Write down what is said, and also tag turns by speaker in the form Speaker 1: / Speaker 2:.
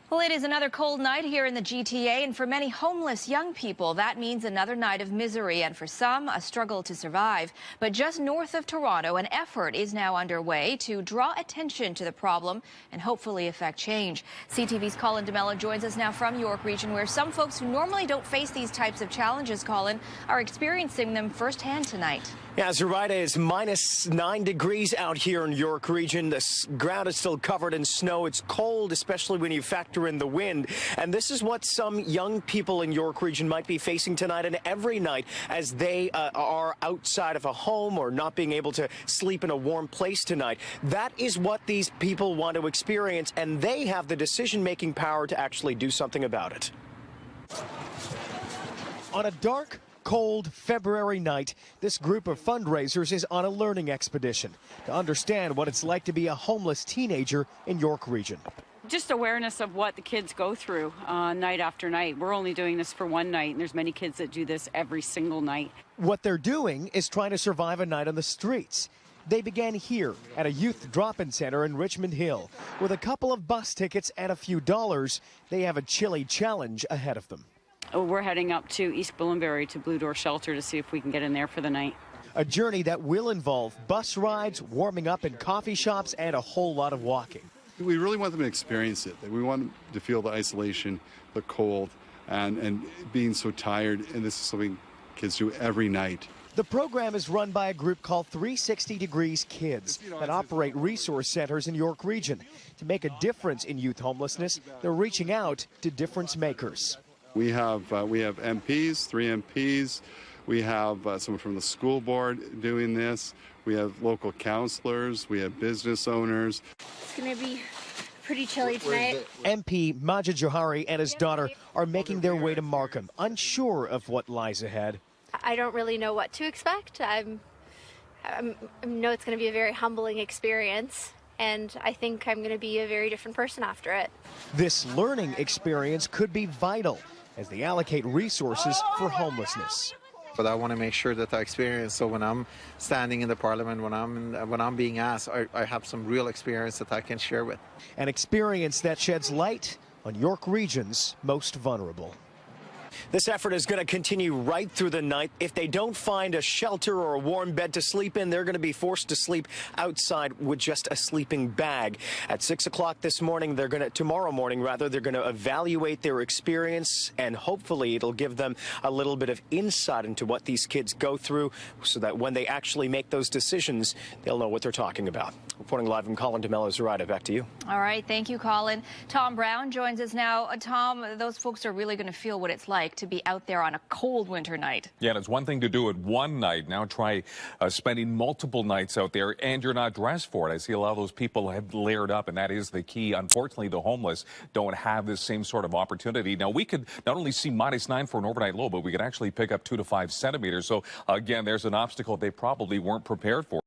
Speaker 1: Well, it is another cold night here in the GTA, and for many homeless young people, that means another night of misery, and for some, a struggle to survive. But just north of Toronto, an effort is now underway to draw attention to the problem and hopefully affect change. CTV's Colin joins us now from York Region, where some folks who normally don't face these types of challenges, Colin, are experiencing them firsthand tonight.
Speaker 2: Yeah, Zoraida, is -9 degrees out here in York Region. The ground is still covered in snow. It's cold, especially when you factor in the wind. And this is what some young people in York Region might be facing tonight and every night as they are outside of a home or not being able to sleep in a warm place tonight. That is what these people want to experience, and they have the decision-making power to actually do something about it. On a dark, cold February night, this group of fundraisers is on a learning expedition to understand what it's like to be a homeless teenager in York Region.
Speaker 3: Just awareness of what the kids go through night after night. We're only doing this for one night, and there's many kids that do this every single night.
Speaker 2: What they're doing is trying to survive a night on the streets. They began here at a youth drop-in center in Richmond Hill. With a couple of bus tickets and a few dollars, they have a chilly challenge ahead of them.
Speaker 3: We're heading up to East Bullenberry to Blue Door Shelter to see if we can get in there for the night.
Speaker 2: A journey that will involve bus rides, warming up in coffee shops, and a whole lot of walking.
Speaker 4: We really want them to experience it. We want them to feel the isolation, the cold, and being so tired. And this is something kids do every night.
Speaker 2: The program is run by a group called 360 Degrees Kids that operate resource centers in York Region. To make a difference in youth homelessness, they're reaching out to difference makers.
Speaker 4: We have MPs, 3 MPs. We have someone from the school board doing this. We have local counselors. We have business owners.
Speaker 5: It's going to be pretty chilly tonight.
Speaker 2: MP JOWHARI and his daughter are making their way to Markham, unsure of what lies ahead.
Speaker 5: I don't really know what to expect. I know it's going to be a very humbling experience, and I think I'm going to be a very different person after it.
Speaker 2: This learning experience could be vital as they allocate resources for homelessness.
Speaker 6: But I want to make sure that I experience, so when I'm standing in the parliament, when I'm being asked, I have some real experience that I can share with.
Speaker 2: An experience that sheds light on York Region's most vulnerable. This effort is going to continue right through the night. If they don't find a shelter or a warm bed to sleep in, they're going to be forced to sleep outside with just a sleeping bag. At 6 o'clock this morning, tomorrow morning, they're going to evaluate their experience, and hopefully it'll give them a little bit of insight into what these kids go through so that when they actually make those decisions, they'll know what they're talking about. Reporting live from Colin Zoraida, back to you.
Speaker 1: All right, thank you, Colin. Tom Brown joins us now. Tom, those folks are really going to feel what it's like to be out there on a cold winter night.
Speaker 7: Yeah, and it's one thing to do it one night. Now try spending multiple nights out there, and you're not dressed for it. I see a lot of those people have layered up, and that is the key. Unfortunately, the homeless don't have this same sort of opportunity. Now, we could not only see -9 for an overnight low, but we could actually pick up 2 to 5 centimeters. So, again, there's an obstacle they probably weren't prepared for.